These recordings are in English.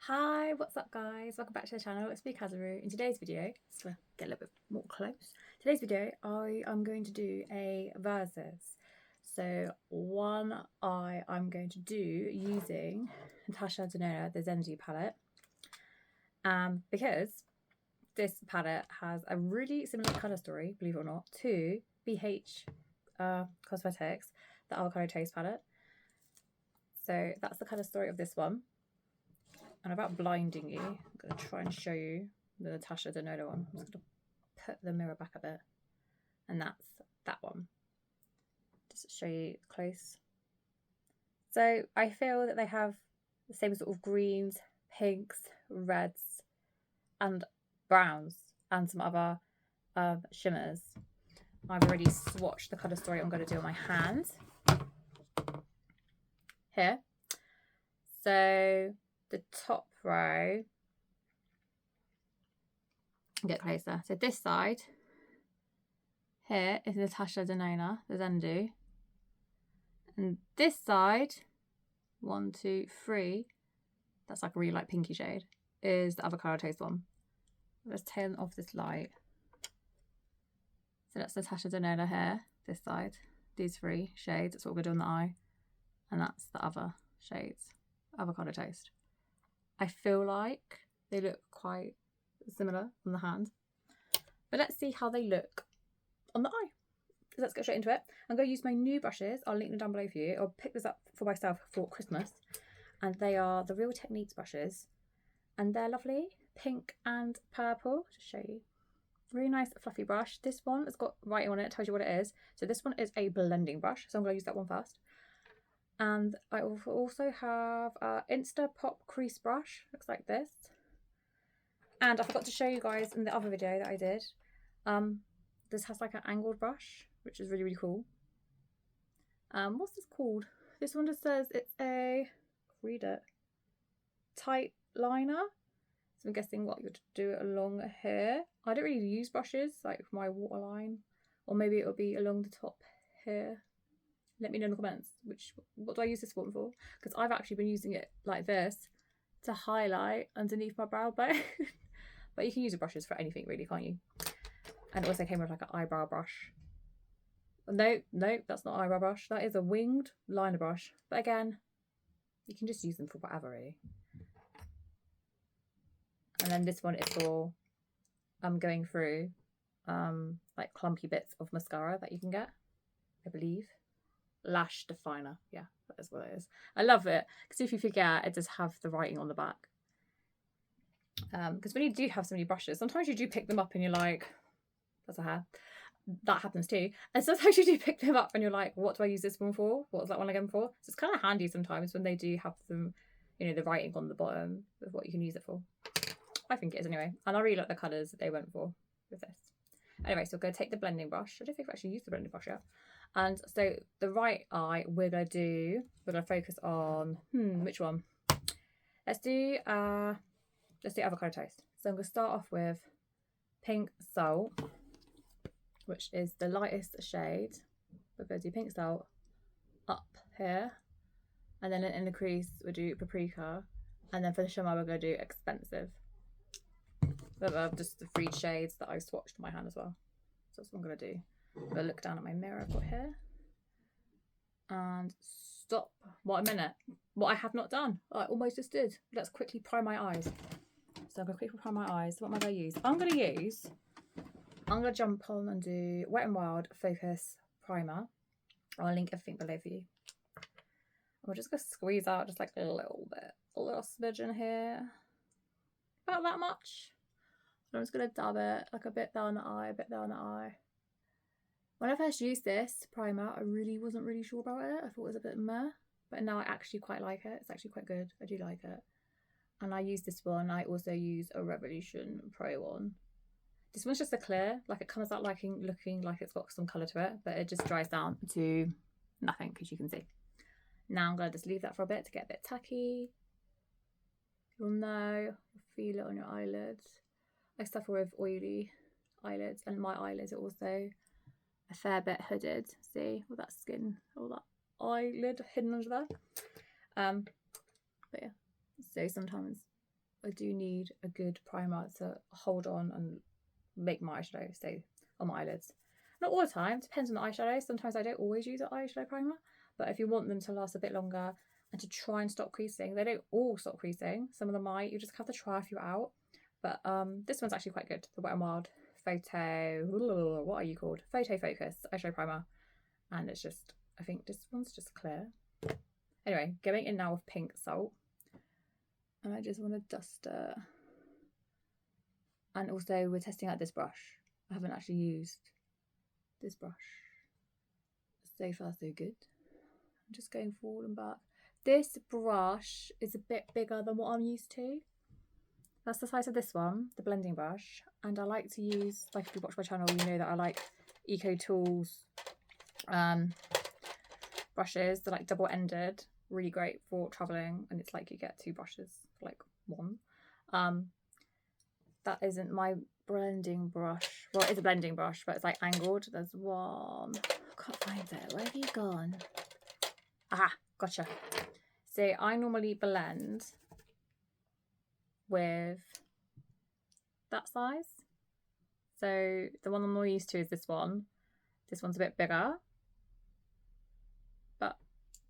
Hi, what's up guys? Welcome back to the channel. It's me, Kazaru. In today's video, just gonna get a little bit more close. Today's video, I am going to do a versus. So one eye I'm going to do using Natasha Denona, the Zenji palette. Because this palette has a really similar colour story, believe it or not, to BH Cosmetics, the Avocado Taste palette. So that's the colour story of this one. And about blinding you, I'm going to try and show you the Natasha Denona one. I'm just going to put the mirror back a bit. And that's that one. Just to show you close. So I feel that they have the same sort of greens, pinks, reds, and browns, and some other shimmers. I've already swatched the colour story I'm going to do on my hand. Here. So the top row, get closer. So this side here is Natasha Denona, the Zendu. And this side, 1, 2, 3, that's like a really light pinky shade, is the Avocado Taste one. Let's turn off this light. So that's Natasha Denona here, this side. These 3 shades, that's what we're doing on the eye. And that's the other shades, Avocado Taste. I feel like they look quite similar on the hand. But let's see how they look on the eye. Let's get straight into it. I'm going to use my new brushes. I'll link them down below for you. I'll pick this up for myself for Christmas. And they are the Real Techniques brushes. And they're lovely. Pink and purple. Just show you. Really nice fluffy brush. This one has got writing on it. It tells you what it is. So this one is a blending brush. So I'm going to use that one first. And I also have Insta Pop Crease Brush. Looks like this. And I forgot to show you guys in the other video that I did. This has like an angled brush, which is really, really cool. What's this called? This one just says it's a, read it, tight liner. So I'm guessing what you'd do it along here. I don't really use brushes, like my waterline. Or maybe it'll be along the top here. Let me know in the comments what do I use this one for, because I've actually been using it like this to highlight underneath my brow bone. But you can use the brushes for anything really, can't you? And it also came with like an eyebrow brush. No, that's not an eyebrow brush. That is a winged liner brush. But again, you can just use them for whatever really. And then this one is for going through like clumpy bits of mascara that you can get, I believe. Lash definer, yeah, that is what it is. I love it because if you forget, it does have the writing on the back. Because when you do have so many brushes, sometimes you do pick them up and you're like, that's a hair. That happens too. And sometimes you do pick them up and you're like, what do I use this one for? What's that one again for? So it's kind of handy sometimes when they do have them, you know, the writing on the bottom of what you can use it for. I think it is anyway. And I really like the colours that they went for with this. Anyway, so we're going to take the blending brush. I don't think I've actually used the blending brush yet. And so the right eye, we're going to focus on, which one? Let's do Avocado Toast. So I'm going to start off with Pink Salt, which is the lightest shade. We're going to do Pink Salt up here. And then in the crease, we'll do Paprika. And then for the shimmer, we're going to do Expensive. But just the 3 shades that I swatched in my hand as well. So that's what I'm going to do. I'm going to look down at my mirror I've got here. And stop. What a minute. What I have not done. I almost just did. Let's quickly prime my eyes. So I'm going to quickly prime my eyes. What am I going to use? I'm going to jump on and do Wet n Wild Focus Primer. I'll link everything below for you. We're just going to squeeze out just like a little bit. A little smidge in here. About that much. I'm just going to dab it like a bit down the eye, a bit down the eye. When I first used this primer, I really wasn't really sure about it. I thought it was a bit meh, but now I actually quite like it. It's actually quite good. I do like it. And I use this one. I also use a Revolution Pro one. This one's just a clear, like it comes out looking like it's got some colour to it, but it just dries down to nothing, because you can see. Now I'm going to just leave that for a bit to get a bit tacky. You'll know, feel it on your eyelids. I suffer with oily eyelids, and my eyelids are also a fair bit hooded. See all that skin, all that eyelid hidden under there. But yeah, so sometimes I do need a good primer to hold on and make my eyeshadow stay on my eyelids. Not all the time, depends on the eyeshadow. Sometimes I don't always use an eyeshadow primer, but if you want them to last a bit longer and to try and stop creasing, they don't all stop creasing. Some of them might, you just have to try a few out. But this one's actually quite good, the Wet n Wild Photo, what are you called? Photo Focus eyeshadow primer. And it's just, I think this one's just clear. Anyway, going in now with pink salt. And I just want to dust it. And also we're testing out this brush. I haven't actually used this brush. So far so good. I'm just going forward and back. This brush is a bit bigger than what I'm used to. That's the size of this one, the blending brush. And I like to use, like if you watch my channel, you know that I like Eco Tools brushes. They're like double-ended, really great for traveling. And it's like you get 2 brushes for like 1. That isn't my blending brush. Well, it's a blending brush, but it's like angled. There's one. I can't find it. Where have you gone? Aha, gotcha. So I normally blend with that size. So the one I'm more used to is this one. This one's a bit bigger, but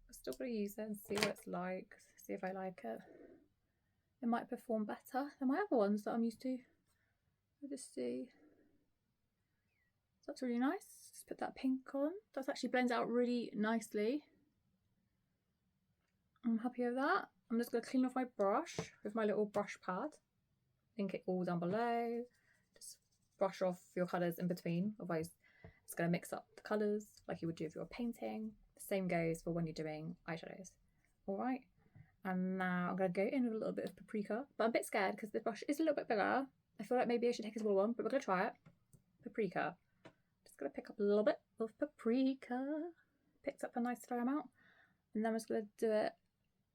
I'm still gonna use it and see what it's like. See if I like it. It might perform better than my other ones that I'm used to. I'll just see. That's really nice. Just put that pink on. That actually blends out really nicely. I'm happy with that. I'm just going to clean off my brush with my little brush pad. Link it all down below. Just brush off your colours in between. Otherwise, it's going to mix up the colours like you would do if you were painting. The same goes for when you're doing eyeshadows. Alright. And now I'm going to go in with a little bit of paprika. But I'm a bit scared because the brush is a little bit bigger. I feel like maybe I should take a smaller one, but we're going to try it. Paprika. Just going to pick up a little bit of paprika. Picked up a nice fair amount. And then I'm just going to do it.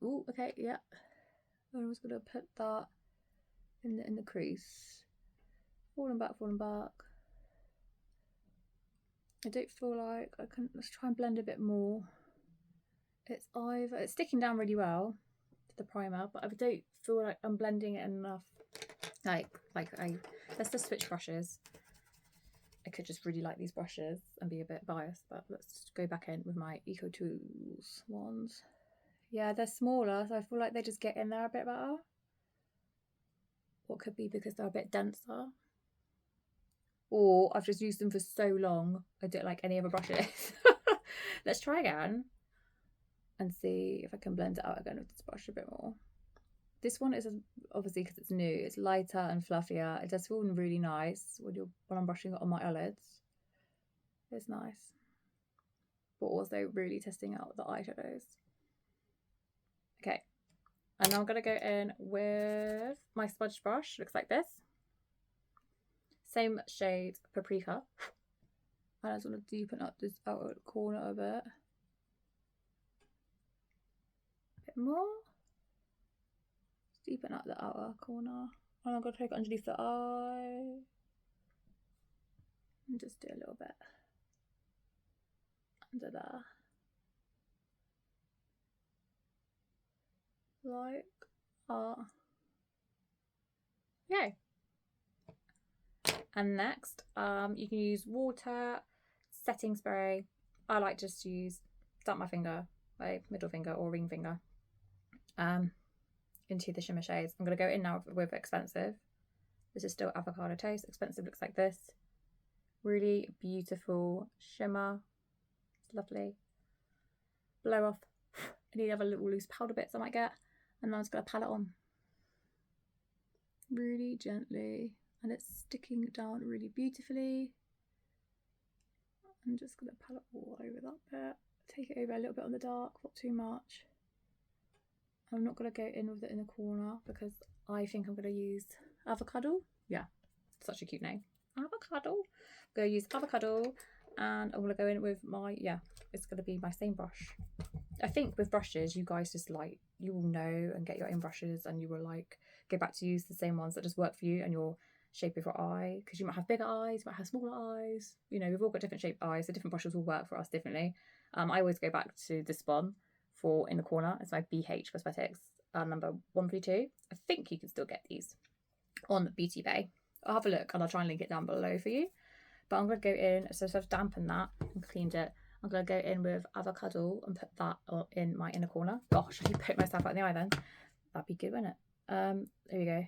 Oh, okay, yeah. I'm just going to put that in the crease. Falling back, falling back. I don't feel like I can. Let's try and blend a bit more. It's sticking down really well to the primer, but I don't feel like I'm blending it enough. Let's just switch brushes. I could just really like these brushes and be a bit biased, but let's go back in with my Eco Tools ones. Yeah, they're smaller, so I feel like they just get in there a bit better. What could be because they're a bit denser. Or I've just used them for so long, I don't like any other brushes. Let's try again and see if I can blend it out again with this brush a bit more. This one is obviously because it's new, it's lighter and fluffier. It does feel really nice when I'm brushing it on my eyelids. It's nice. But also really testing out the eyeshadows. Okay, and now I'm going to go in with my smudge brush. Looks like this. Same shade, Paprika. And I just want to deepen up this outer corner a bit. A bit more. Deepen up the outer corner. And I'm going to take it underneath the eye. And just do a little bit under there. Like that. Yay. And next, you can use water, setting spray. I like just to use, dump my finger, my middle finger or ring finger, into the shimmer shades. I'm going to go in now with Expensive. This is still Avocado Toast. Expensive looks like this. Really beautiful shimmer. It's lovely. Blow off any other little loose powder bits I might get. And then I'm just going to pat it on. Really gently. And it's sticking down really beautifully. I'm just going to pat it all over that bit. Take it over a little bit on the dark, not too much. I'm not going to go in with it in the corner because I think I'm going to use Avocado. Yeah, such a cute name. Avocado. I'm going to use Avocado and I'm going to go in with my, it's going to be my same brush. I think with brushes, you guys just like, you will know and get your own brushes and you will like go back to use the same ones that just work for you and your shape of your eye, because you might have bigger eyes, you might have smaller eyes, you know, we've all got different shaped eyes, so different brushes will work for us differently. I always go back to this one for in the corner. It's my BH Cosmetics number 132. I think you can still get these on Beauty Bay. I'll have a look and I'll try and link it down below for you. But I'm going to go in, so I've dampened that and cleaned it. I'm going to go in with avocado and put that in my inner corner. Gosh, I keep putting myself out in the eye then. That'd be good, wouldn't it? There we go.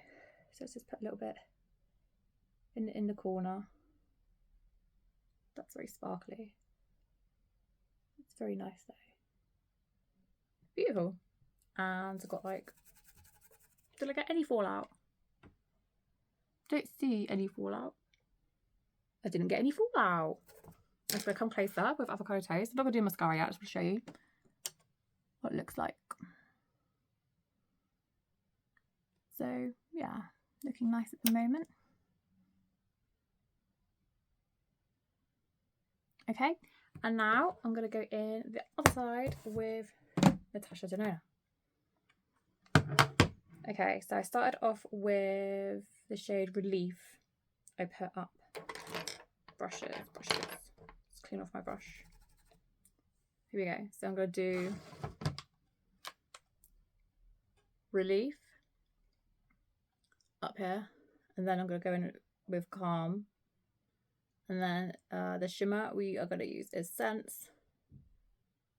So let's just put a little bit in the corner. That's very sparkly. It's very nice though. Beautiful. And I've got like, did I get any fallout? Don't see any fallout. I didn't get any fallout. I'm just going to come closer with avocado toast. I'm not going to do mascara yet, I just want to show you what it looks like. So yeah, looking nice at the moment. Okay, and now I'm going to go in the other side with Natasha Denona. Okay, so I started off with the shade Relief. I put up brushes. Let's clean off my brush. Here we go. So I'm going to do Relief up here, and then I'm going to go in with Calm, and then the shimmer we are going to use is Sense.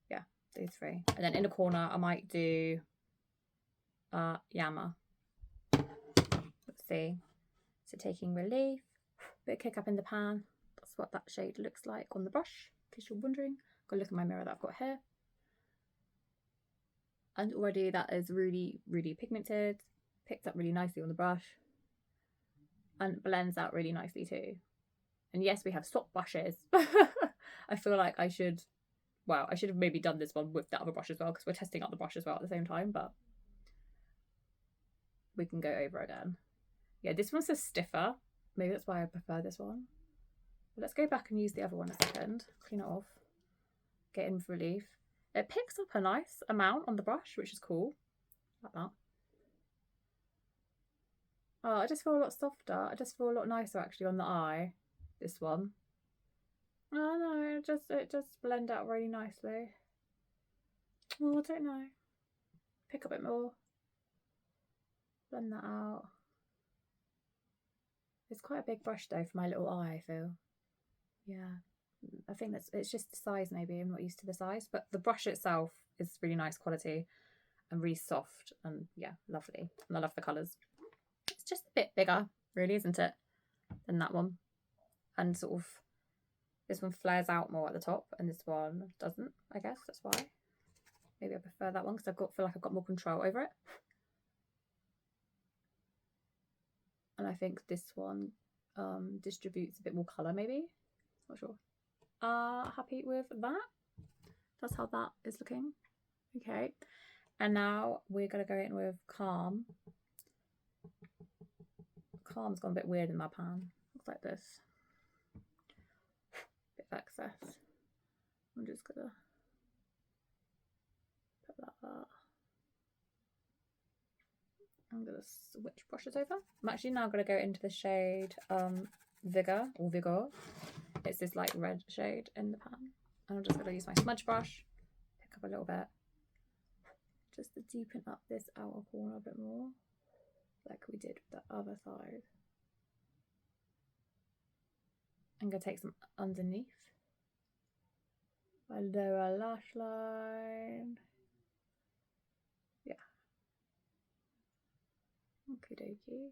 Yeah, these three. And then in the corner I might do Yama. Let's see. So taking Relief, bit of kick up in the pan. That's what that shade looks like on the brush, in case you're wondering. Go look at my mirror that I've got here. And already that is really, really pigmented. Picked up really nicely on the brush. And blends out really nicely too. And yes, we have soft brushes. I feel like I should have maybe done this one with the other brush as well, because we're testing out the brush as well at the same time, but we can go over again. Yeah, this one's just stiffer. Maybe that's why I prefer this one. But let's go back and use the other one a second. Clean it off. Get in with Relief. It picks up a nice amount on the brush, which is cool. Like that. Oh, I just feel a lot softer. I just feel a lot nicer actually on the eye. This one. Oh no, it just blend out really nicely. Oh, I don't know. Pick up a bit more. Blend that out. It's quite a big brush though for my little eye, I feel. Yeah. I think it's just the size maybe. I'm not used to the size. But the brush itself is really nice quality and really soft and yeah, lovely. And I love the colours. It's just a bit bigger, really, isn't it? Than that one. And sort of this one flares out more at the top and this one doesn't, I guess. That's why. Maybe I prefer that one because feel like I've got more control over it. And I think this one distributes a bit more colour maybe. Not sure. Happy with that. That's how that is looking. Okay. And now we're going to go in with Calm. Calm's gone a bit weird in my pan. Looks like this. Bit of excess. I'm just going to put that up. I'm going to switch brushes over. I'm actually now going to go into the shade Vigor. It's this like red shade in the pan. And I'm just going to use my smudge brush, pick up a little bit, just to deepen up this outer corner a bit more, like we did with the other side. I'm going to take some underneath my lower lash line. Yeah. Okie dokie.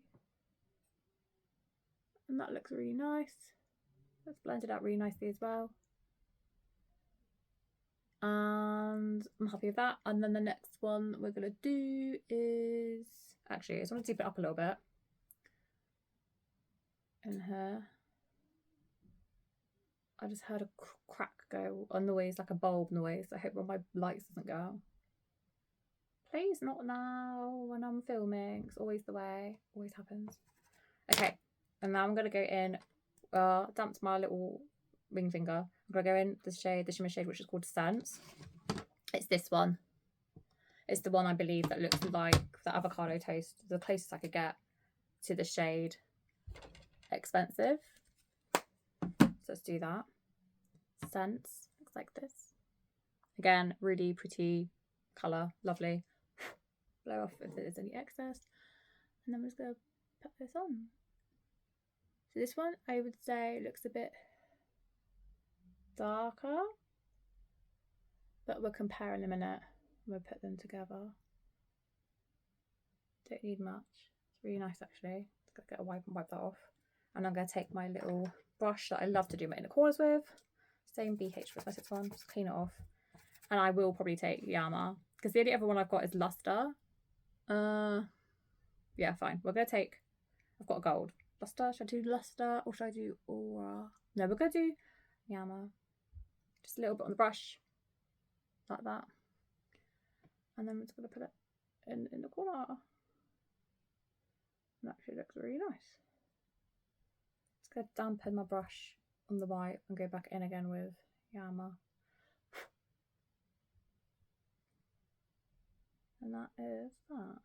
And that looks really nice. Let's blend it out really nicely as well. And I'm happy with that. And then the next one we're going to do is... Actually, I just want to deep it up a little bit. In here. I just heard a crack go, a noise, like a bulb noise. I hope my lights doesn't go out. Please, not now when I'm filming. It's always the way. Always happens. Okay, and now I'm going to go in... damped my little ring finger. I'm going to go in the shimmer shade, which is called Sense. It's this one. It's the one I believe that looks like the avocado toast. The closest I could get to the shade Expensive. So let's do that. Sense. Looks like this. Again, really pretty colour. Lovely. blow off if there's any excess. And then I'm just going to put this on. So this one, I would say, looks a bit darker. But we'll compare in a minute. We'll put them together. Don't need much. It's really nice, actually. Just gotta get a wipe and wipe that off. And I'm going to take my little brush that I love to do my inner corners with. Same BH Cosmetics one. Just clean it off. And I will probably take Yama. Because the only other one I've got is Luster. Yeah, fine. We're going to take... I've got a gold. Luster. Should I do Luster or should I do Aura? No, we're going to do Yama. Just a little bit on the brush. Like that. And then we're just going to put it in the corner. And actually looks really nice. Just going to dampen my brush on the white and go back in again with Yama. And that is that.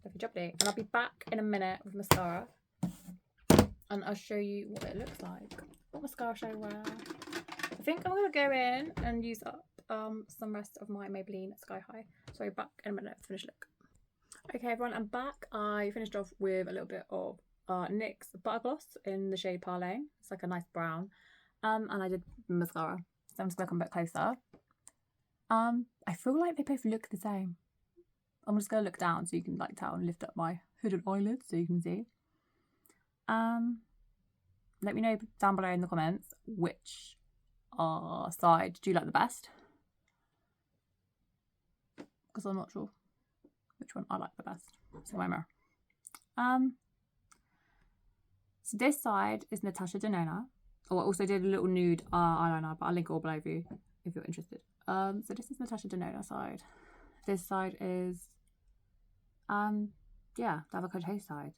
Lovely jubbly. And I'll be back in a minute with mascara. And I'll show you what it looks like. What mascara should I wear? I think I'm going to go in and use up some rest of my Maybelline Sky High. So back in a minute to finish look. Okay everyone, I'm back. I finished off with a little bit of NYX Butter Gloss in the shade Parlay. It's like a nice brown. And I did mascara. So I'm just going to come back closer. I feel like they both look the same. I'm just going to look down so you can like tell and lift up my hooded eyelids so you can see. Let me know down below in the comments which side do you like the best? Because I'm not sure which one I like the best. So my mirror. So this side is Natasha Denona. Oh, I also did a little nude eyeliner, but I'll link it all below for you if you're interested. So this is Natasha Denona side. This side is yeah, the avocado toast side.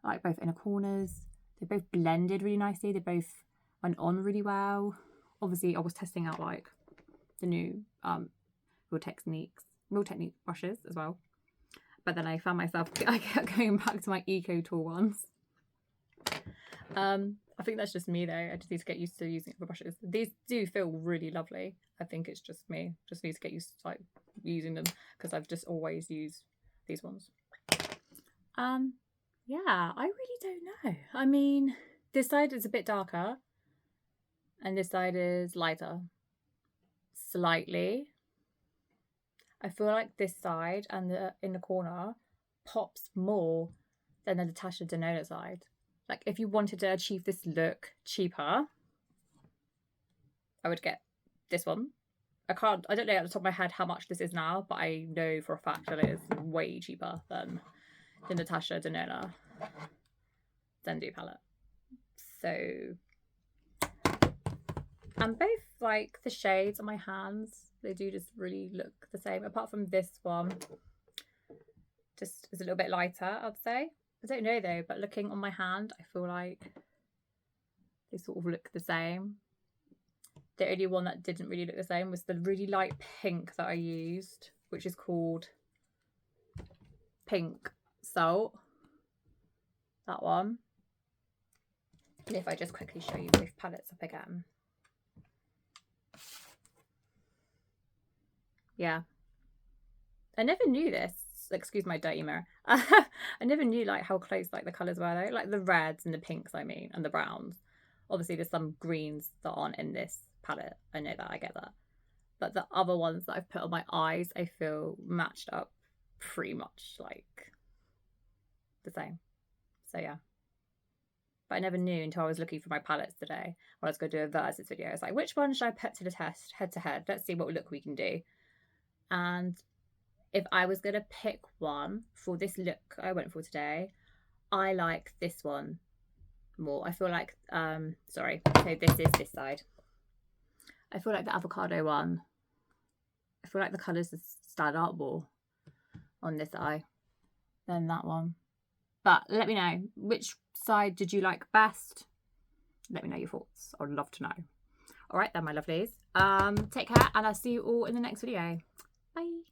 I like both inner corners. They both blended really nicely. They both went on really well. Obviously, I was testing out like the new Real Technique brushes as well. But then I found myself going back to my Eco Tool ones. I think that's just me though. I just need to get used to using the brushes. These do feel really lovely. I think it's just me. Just need to get used to like using them because I've just always used these ones. Yeah, I really don't know. I mean, this side is a bit darker and this side is lighter. Slightly. I feel like this side and in the corner pops more than the Natasha Denona side. Like if you wanted to achieve this look cheaper, I would get this one. I don't know at the top of my head how much this is now, but I know for a fact that it is way cheaper than the Natasha Denona Zendu palette. So, and both like the shades on my hands, they do just really look the same. Apart from this one, just is a little bit lighter, I'd say. I don't know though, but looking on my hand, I feel like they sort of look the same. The only one that didn't really look the same was the really light pink that I used, which is called Pink Salt. That one. And if I just quickly show you both palettes up again. Yeah. I never knew this. Excuse my dirty mirror. I never knew like how close like the colours were though. Like the reds and the pinks, I mean, and the browns. Obviously there's some greens that aren't in this palette. I know that, I get that. But the other ones that I've put on my eyes, I feel matched up pretty much like the same. So yeah. But I never knew until I was looking for my palettes today when I was going to do a versus video. I was like, which one should I put to the test head to head? Let's see what look we can do. And if I was going to pick one for this look I went for today, I like this one more. I feel like, sorry, so this is this side. I feel like the avocado one, I feel like the colours stand out more on this eye than that one. But let me know, which side did you like best? Let me know your thoughts. I would love to know. All right then, my lovelies. Take care and I'll see you all in the next video. Bye.